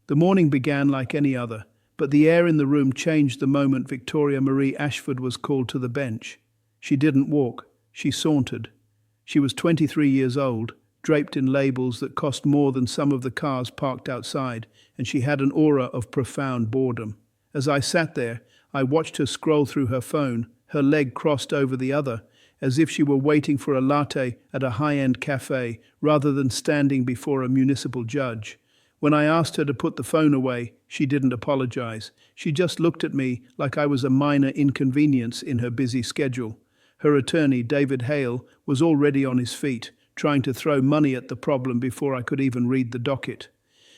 The morning began like any other, but the air in the room changed the moment Victoria Marie Ashford was called to the bench. She didn't walk, she sauntered. She was 23 years old, draped in labels that cost more than some of the cars parked outside, and she had an aura of profound boredom. As I sat there, I watched her scroll through her phone, her leg crossed over the other, as if she were waiting for a latte at a high-end cafe rather than standing before a municipal judge. When I asked her to put the phone away, she didn't apologize. She just looked at me like I was a minor inconvenience in her busy schedule. Her attorney, David Hale, was already on his feet, trying to throw money at the problem before I could even read the docket.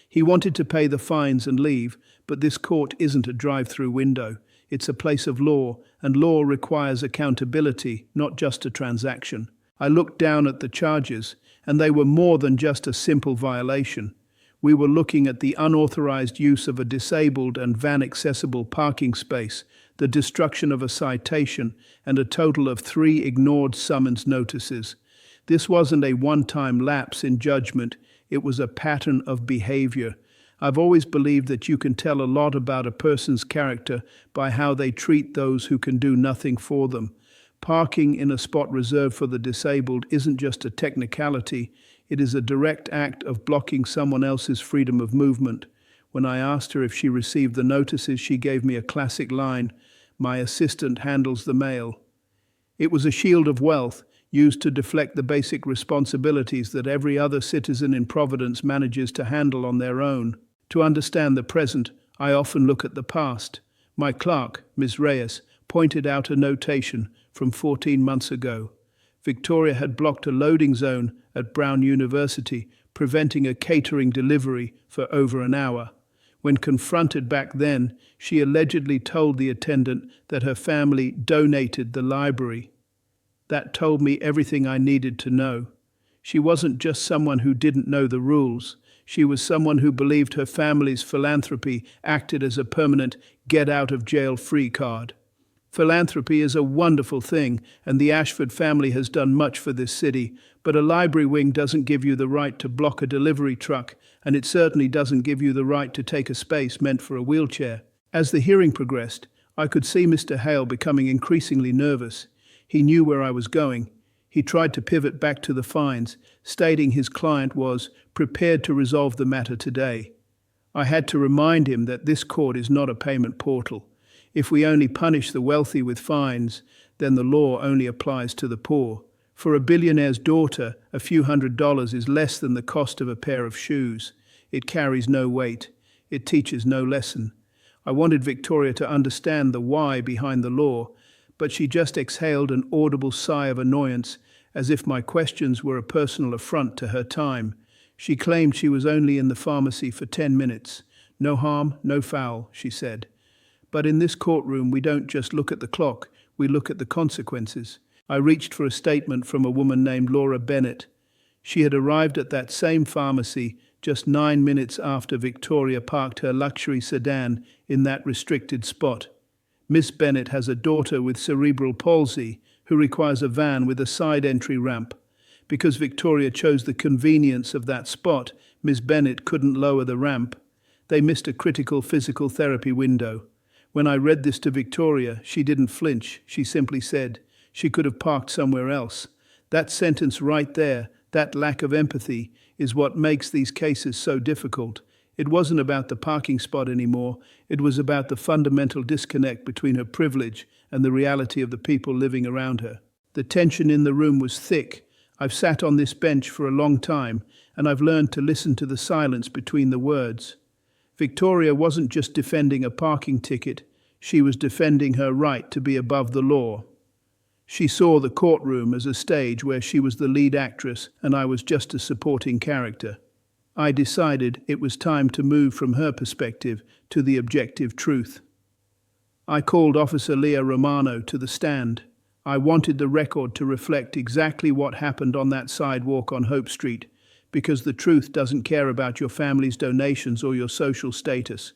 He wanted to pay the fines and leave, but this court isn't a drive-through window. It's a place of law, and law requires accountability, not just a transaction. I looked down at the charges, and they were more than just a simple violation. We were looking at the unauthorized use of a disabled and van-accessible parking space, the destruction of a citation, and a total of 3 ignored summons notices. This wasn't a one-time lapse in judgment, it was a pattern of behavior. I've always believed that you can tell a lot about a person's character by how they treat those who can do nothing for them. Parking in a spot reserved for the disabled isn't just a technicality, it is a direct act of blocking someone else's freedom of movement. When I asked her if she received the notices, she gave me a classic line, "My assistant handles the mail." It was a shield of wealth, used to deflect the basic responsibilities that every other citizen in Providence manages to handle on their own. To understand the present, I often look at the past. My clerk, Ms. Heiress, pointed out a notation from 14 months ago. Victoria had blocked a loading zone at Brown University, preventing a catering delivery for over an hour. When confronted back then, she allegedly told the attendant that her family donated the library. That told me everything I needed to know. She wasn't just someone who didn't know the rules. She was someone who believed her family's philanthropy acted as a permanent get-out-of-jail-free card. Philanthropy is a wonderful thing, and the Ashford family has done much for this city, but a library wing doesn't give you the right to block a delivery truck, and it certainly doesn't give you the right to take a space meant for a wheelchair. As the hearing progressed, I could see Mr. Hale becoming increasingly nervous. He knew where I was going. He tried to pivot back to the fines, stating his client was prepared to resolve the matter today. I had to remind him that this court is not a payment portal. If we only punish the wealthy with fines, then the law only applies to the poor. For a billionaire's daughter, a few $100s is less than the cost of a pair of shoes. It carries no weight. It teaches no lesson. I wanted Victoria to understand the why behind the law, but she just exhaled an audible sigh of annoyance, as if my questions were a personal affront to her time. She claimed she was only in the pharmacy for 10 minutes. "No harm, no foul," she said. But in this courtroom, we don't just look at the clock, we look at the consequences. I reached for a statement from a woman named Laura Bennett. She had arrived at that same pharmacy just 9 minutes after Victoria parked her luxury sedan in that restricted spot. Miss Bennett has a daughter with cerebral palsy who requires a van with a side entry ramp. Because Victoria chose the convenience of that spot, Miss Bennett couldn't lower the ramp. They missed a critical physical therapy window. When I read this to Victoria, she didn't flinch. She simply said she could have parked somewhere else. That sentence right there, that lack of empathy, is what makes these cases so difficult. It wasn't about the parking spot anymore. It was about the fundamental disconnect between her privilege and the reality of the people living around her. The tension in the room was thick. I've sat on this bench for a long time, and I've learned to listen to the silence between the words. Victoria wasn't just defending a parking ticket. She was defending her right to be above the law. She saw the courtroom as a stage where she was the lead actress and I was just a supporting character. I decided it was time to move from her perspective to the objective truth. I called Officer Leah Romano to the stand. I wanted the record to reflect exactly what happened on that sidewalk on Hope Street, because the truth doesn't care about your family's donations or your social status.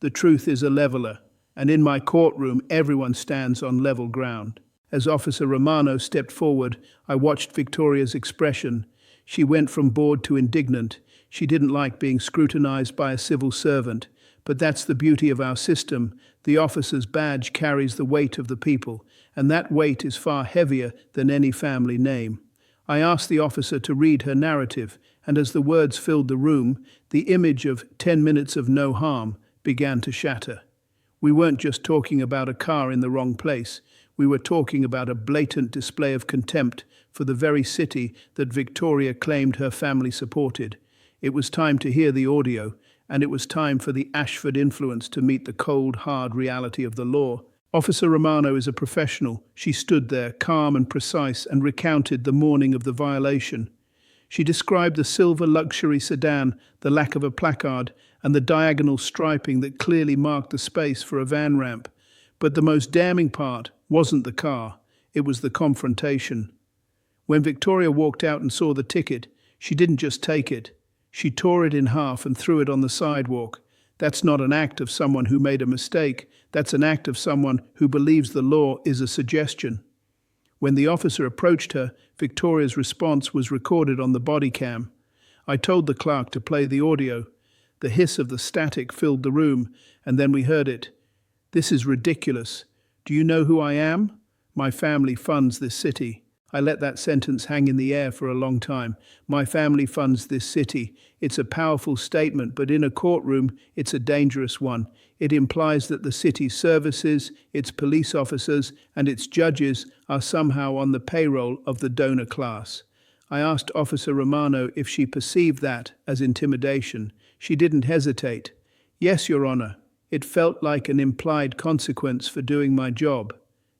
The truth is a leveler, and in my courtroom everyone stands on level ground. As Officer Romano stepped forward, I watched Victoria's expression. She went from bored to indignant. She didn't like being scrutinized by a civil servant, but that's the beauty of our system. The officer's badge carries the weight of the people, and that weight is far heavier than any family name. I asked the officer to read her narrative, and as the words filled the room, the image of 10 minutes of no harm began to shatter. We weren't just talking about a car in the wrong place. We were talking about a blatant display of contempt for the very city that Victoria claimed her family supported. It was time to hear the audio, and it was time for the Ashford influence to meet the cold, hard reality of the law. Officer Romano is a professional. She stood there, calm and precise, and recounted the morning of the violation. She described the silver luxury sedan, the lack of a placard, and the diagonal striping that clearly marked the space for a van ramp. But the most damning part wasn't the car, it was the confrontation. When Victoria walked out and saw the ticket, she didn't just take it. She tore it in half and threw it on the sidewalk. That's not an act of someone who made a mistake. That's an act of someone who believes the law is a suggestion. When the officer approached her, Victoria's response was recorded on the body cam. I told the clerk to play the audio. The hiss of the static filled the room, and then we heard it. "This is ridiculous. Do you know who I am? My family funds this city." I let that sentence hang in the air for a long time. My family funds this city. It's a powerful statement, but in a courtroom, it's a dangerous one. It implies that the city's services, its police officers, and its judges are somehow on the payroll of the donor class. I asked Officer Romano if she perceived that as intimidation. She didn't hesitate. "Yes, Your Honor. It felt like an implied consequence for doing my job."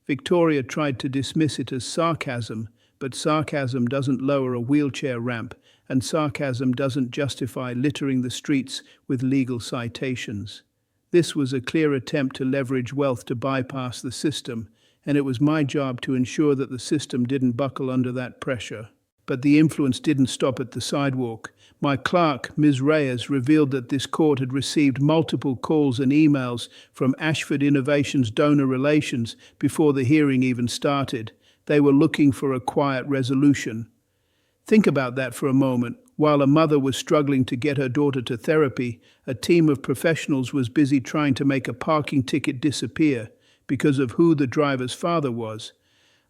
Victoria tried to dismiss it as sarcasm, but sarcasm doesn't lower a wheelchair ramp, and sarcasm doesn't justify littering the streets with legal citations. This was a clear attempt to leverage wealth to bypass the system, and it was my job to ensure that the system didn't buckle under that pressure. But the influence didn't stop at the sidewalk. My clerk, Ms. Reyes, revealed that this court had received multiple calls and emails from Ashford Innovations Donor Relations before the hearing even started. They were looking for a quiet resolution. Think about that for a moment. While a mother was struggling to get her daughter to therapy, a team of professionals was busy trying to make a parking ticket disappear because of who the driver's father was.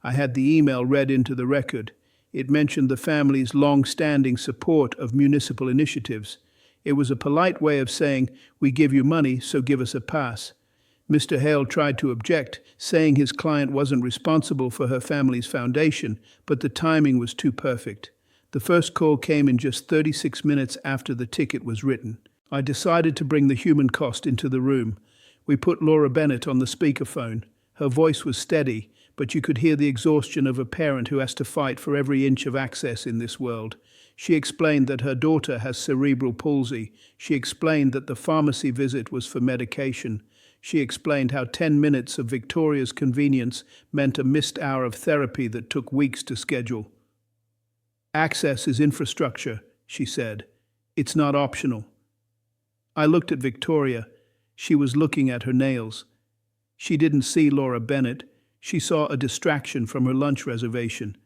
I had the email read into the record. It mentioned the family's long-standing support of municipal initiatives. It was a polite way of saying, "We give you money, so give us a pass." Mr. Hale tried to object, saying his client wasn't responsible for her family's foundation, but the timing was too perfect. The first call came in just 36 minutes after the ticket was written. I decided to bring the human cost into the room. We put Laura Bennett on the speakerphone. Her voice was steady, but you could hear the exhaustion of a parent who has to fight for every inch of access in this world. She explained that her daughter has cerebral palsy. She explained that the pharmacy visit was for medication. She explained how 10 minutes of Victoria's convenience meant a missed hour of therapy that took weeks to schedule. "Access is infrastructure," she said. "It's not optional." I looked at Victoria. She was looking at her nails. She didn't see Laura Bennett. She saw a distraction from her lunch reservation.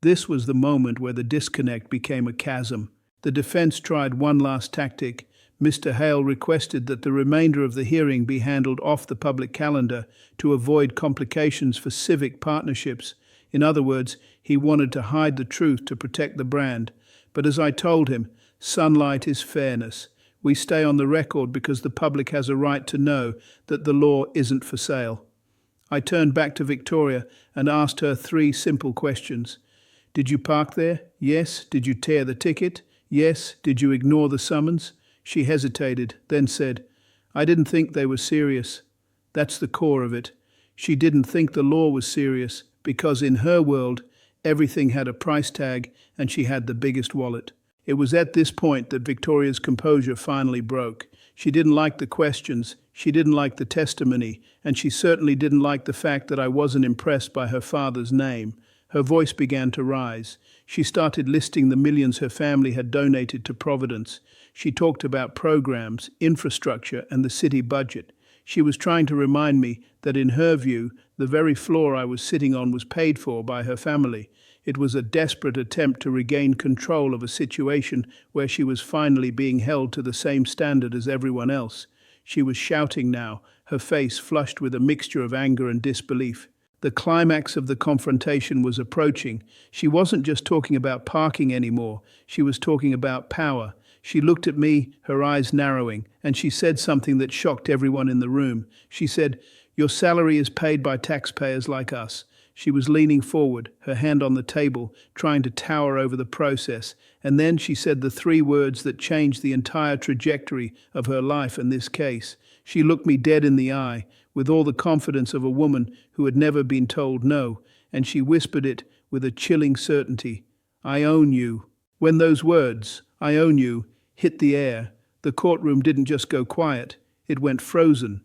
This was the moment where the disconnect became a chasm. The defense tried one last tactic. Mr. Hale requested that the remainder of the hearing be handled off the public calendar to avoid complications for civic partnerships. In other words, he wanted to hide the truth to protect the brand. But as I told him, sunlight is fairness. We stay on the record because the public has a right to know that the law isn't for sale. I turned back to Victoria and asked her 3 simple questions. Did you park there? Yes. Did you tear the ticket? Yes. Did you ignore the summons? She hesitated, then said, "I didn't think they were serious." That's the core of it. She didn't think the law was serious because in her world, everything had a price tag and she had the biggest wallet. It was at this point that Victoria's composure finally broke. She didn't like the questions, she didn't like the testimony, and she certainly didn't like the fact that I wasn't impressed by her father's name. Her voice began to rise. She started listing the millions her family had donated to Providence. She talked about programs, infrastructure, and the city budget. She was trying to remind me that in her view, the very floor I was sitting on was paid for by her family. It was a desperate attempt to regain control of a situation where she was finally being held to the same standard as everyone else. She was shouting now, her face flushed with a mixture of anger and disbelief. The climax of the confrontation was approaching. She wasn't just talking about parking anymore, she was talking about power. She looked at me, her eyes narrowing, and she said something that shocked everyone in the room. She said, "Your salary is paid by taxpayers like us." She was leaning forward, her hand on the table, trying to tower over the process, and then she said the three words that changed the entire trajectory of her life in this case. She looked me dead in the eye, with all the confidence of a woman who had never been told no, and she whispered it with a chilling certainty. "I own you." When those words, "I own you," hit the air, the courtroom didn't just go quiet, it went frozen.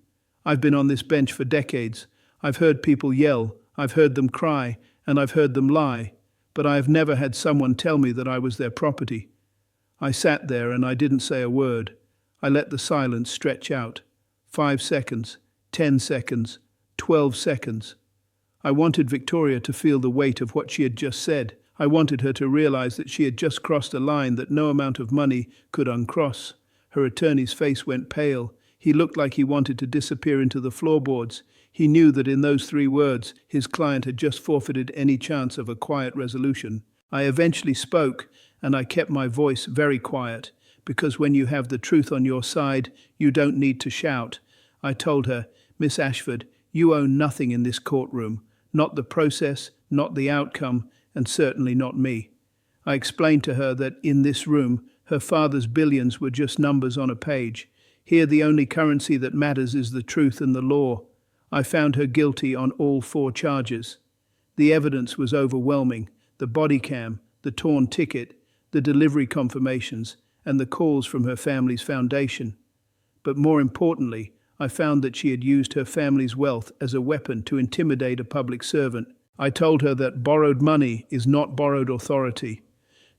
I've been on this bench for decades. I've heard people yell, I've heard them cry, and I've heard them lie, but I have never had someone tell me that I was their property. I sat there and I didn't say a word. I let the silence stretch out. 5 seconds, 10 seconds, 12 seconds. I wanted Victoria to feel the weight of what she had just said. I wanted her to realize that she had just crossed a line that no amount of money could uncross. Her attorney's face went pale. He looked like he wanted to disappear into the floorboards. He knew that in those 3 words, his client had just forfeited any chance of a quiet resolution. I eventually spoke, and I kept my voice very quiet, because when you have the truth on your side, you don't need to shout. I told her, "Miss Ashford, you own nothing in this courtroom. Not the process, not the outcome, and certainly not me." I explained to her that in this room, her father's billions were just numbers on a page. Here the only currency that matters is the truth and the law. I found her guilty on all 4 charges. The evidence was overwhelming: the body cam, the torn ticket, the delivery confirmations, and the calls from her family's foundation. But more importantly, I found that she had used her family's wealth as a weapon to intimidate a public servant. I told her that borrowed money is not borrowed authority.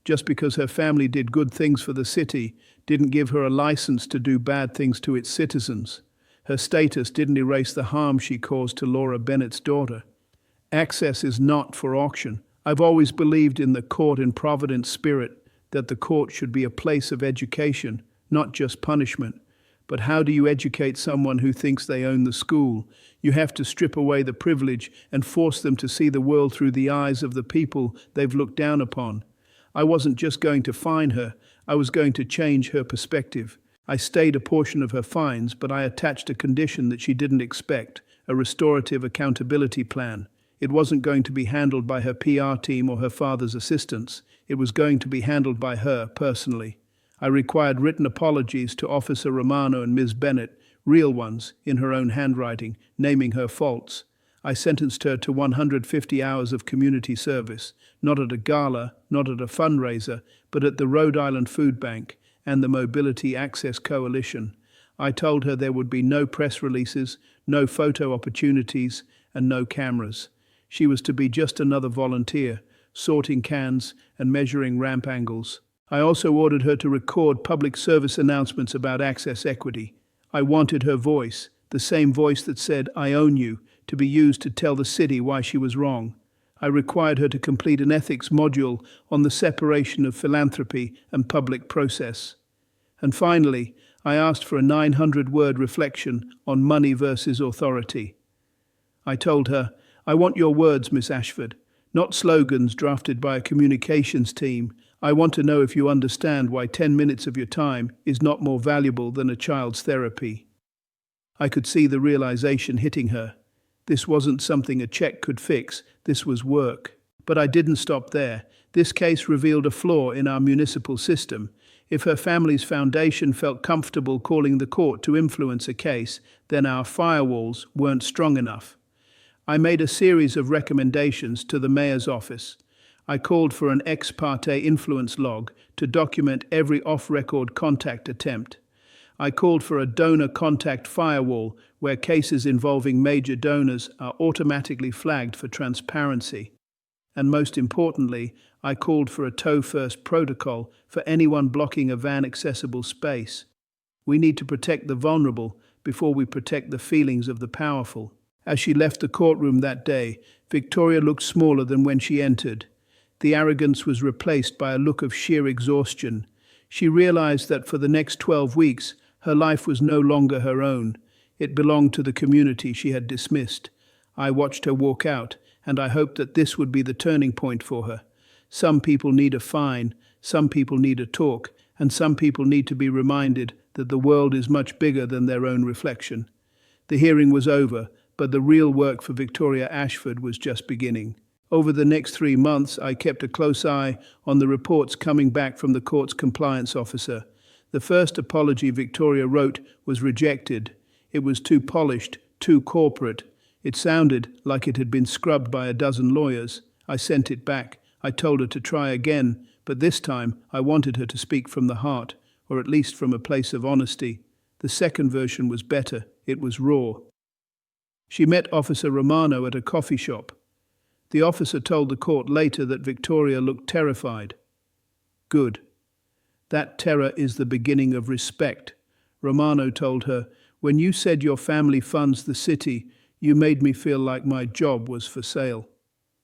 Just because her family did good things for the city didn't give her a license to do bad things to its citizens. Her status didn't erase the harm she caused to Laura Bennett's daughter. Access is not for auction. I've always believed in the court in Providence spirit, that the court should be a place of education, not just punishment. But how do you educate someone who thinks they own the school? You have to strip away the privilege and force them to see the world through the eyes of the people they've looked down upon. I wasn't just going to fine her, I was going to change her perspective. I stayed a portion of her fines, but I attached a condition that she didn't expect, a restorative accountability plan. It wasn't going to be handled by her PR team or her father's assistants. It was going to be handled by her personally. I required written apologies to Officer Romano and Ms. Bennett, real ones, in her own handwriting, naming her faults. I sentenced her to 150 hours of community service, not at a gala, not at a fundraiser, but at the Rhode Island Food Bank and the Mobility Access Coalition. I told her there would be no press releases, no photo opportunities, and no cameras. She was to be just another volunteer, sorting cans and measuring ramp angles. I also ordered her to record public service announcements about access equity. I wanted her voice, the same voice that said, "I own you," to be used to tell the city why she was wrong. I required her to complete an ethics module on the separation of philanthropy and public process. And finally, I asked for a 900-word reflection on money versus authority. I told her, "I want your words, Miss Ashford, not slogans drafted by a communications team. I want to know if you understand why 10 minutes of your time is not more valuable than a child's therapy." I could see the realization hitting her. This wasn't something a check could fix, this was work. But I didn't stop there. This case revealed a flaw in our municipal system. If her family's foundation felt comfortable calling the court to influence a case, then our firewalls weren't strong enough. I made a series of recommendations to the mayor's office. I called for an ex parte influence log to document every off-record contact attempt. I called for a donor contact firewall where cases involving major donors are automatically flagged for transparency. And most importantly, I called for a tow-first protocol for anyone blocking a van-accessible space. We need to protect the vulnerable before we protect the feelings of the powerful. As she left the courtroom that day, Victoria looked smaller than when she entered. The arrogance was replaced by a look of sheer exhaustion. She realized that for the next 12 weeks, her life was no longer her own. It belonged to the community she had dismissed. I watched her walk out, and I hoped that this would be the turning point for her. Some people need a fine, some people need a talk, and some people need to be reminded that the world is much bigger than their own reflection. The hearing was over, but the real work for Victoria Ashford was just beginning. Over the next 3 months, I kept a close eye on the reports coming back from the court's compliance officer. The first apology Victoria wrote was rejected. It was too polished, too corporate. It sounded like it had been scrubbed by a dozen lawyers. I sent it back. I told her to try again, but this time I wanted her to speak from the heart, or at least from a place of honesty. The second version was better. It was raw. She met Officer Romano at a coffee shop. The officer told the court later that Victoria looked terrified. Good. That terror is the beginning of respect. Romano told her, "When you said your family funds the city, you made me feel like my job was for sale."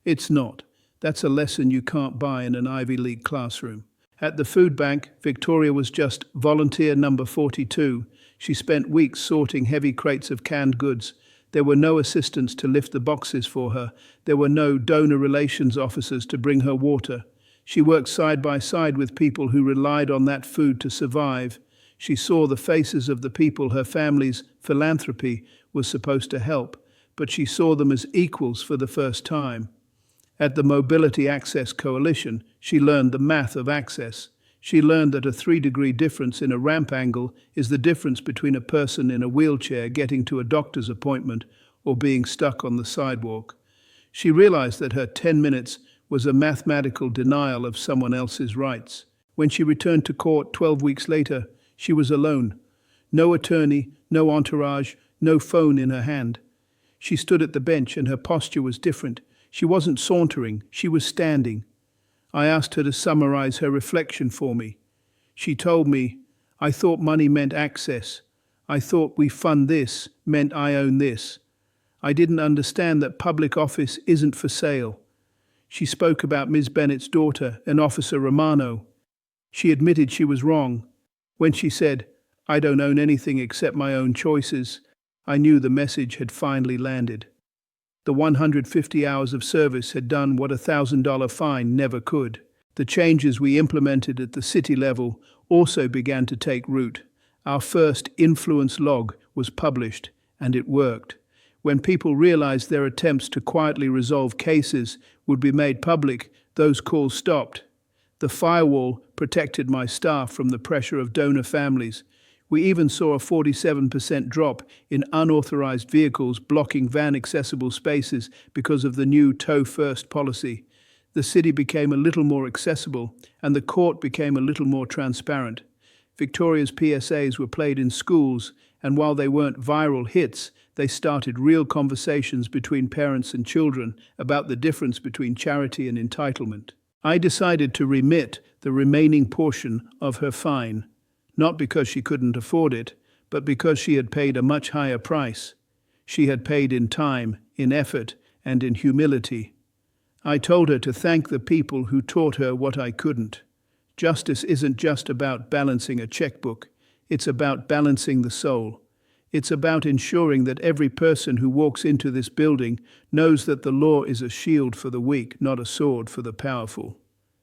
It's not. That's a lesson you can't buy in an Ivy League classroom. At the food bank, Victoria was just volunteer number 42. She spent weeks sorting heavy crates of canned goods. There were no assistants to lift the boxes for her. There were no donor relations officers to bring her water. She worked side by side with people who relied on that food to survive. She saw the faces of the people her family's philanthropy was supposed to help, but she saw them as equals for the first time. At the Mobility Access Coalition, she learned the math of access. She learned that a 3-degree difference in a ramp angle is the difference between a person in a wheelchair getting to a doctor's appointment or being stuck on the sidewalk. She realized that her 10 minutes was a mathematical denial of someone else's rights. When she returned to court 12 weeks later, she was alone. No attorney, no entourage, no phone in her hand. She stood at the bench and her posture was different. She wasn't sauntering, she was standing. I asked her to summarize her reflection for me. She told me, "I thought money meant access. I thought we fund this meant I own this. I didn't understand that public office isn't for sale." She spoke about Ms. Bennett's daughter and Officer Romano. She admitted she was wrong. When she said, "I don't own anything except my own choices," I knew the message had finally landed. The 150 hours of service had done what a $1,000 fine never could. The changes we implemented at the city level also began to take root. Our first influence log was published, and it worked. When people realized their attempts to quietly resolve cases would be made public, those calls stopped. The firewall protected my staff from the pressure of donor families. We even saw a 47% drop in unauthorized vehicles blocking van-accessible spaces because of the new tow-first policy. The city became a little more accessible, and the court became a little more transparent. Victoria's PSAs were played in schools, and while they weren't viral hits, they started real conversations between parents and children about the difference between charity and entitlement. I decided to remit the remaining portion of her fine. Not because she couldn't afford it, but because she had paid a much higher price. She had paid in time, in effort, and in humility. I told her to thank the people who taught her what I couldn't. Justice isn't just about balancing a checkbook. It's about balancing the soul. It's about ensuring that every person who walks into this building knows that the law is a shield for the weak, not a sword for the powerful.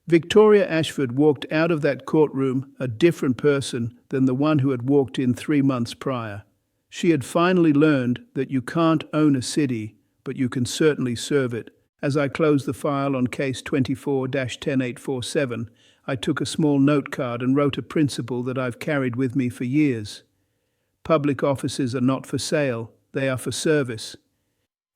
Victoria Ashford walked out of that courtroom a different person than the one who had walked in 3 months prior. She had finally learned that you can't own a city, but you can certainly serve it. As I closed the file on case 24-10847, I took a small note card and wrote a principle that I've carried with me for years. Public offices are not for sale, they are for service.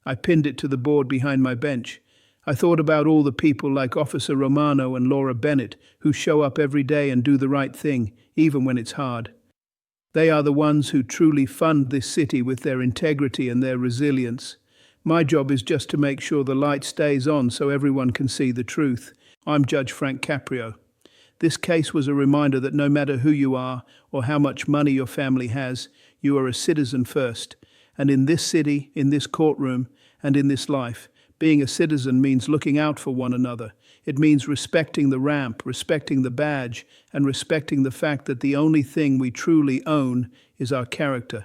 I pinned it to the board behind my bench. I thought about all the people like Officer Romano and Laura Bennett who show up every day and do the right thing, even when it's hard. They are the ones who truly fund this city with their integrity and their resilience. My job is just to make sure the light stays on so everyone can see the truth. I'm Judge Caprio. This case was a reminder that no matter who you are or how much money your family has, you are a citizen first. And in this city, in this courtroom, and in this life, being a citizen means looking out for one another. It means respecting the ramp, respecting the badge, and respecting the fact that the only thing we truly own is our character.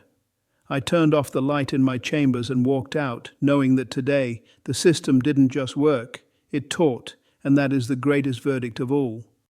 I turned off the light in my chambers and walked out, knowing that today the system didn't just work, it taught, and that is the greatest verdict of all.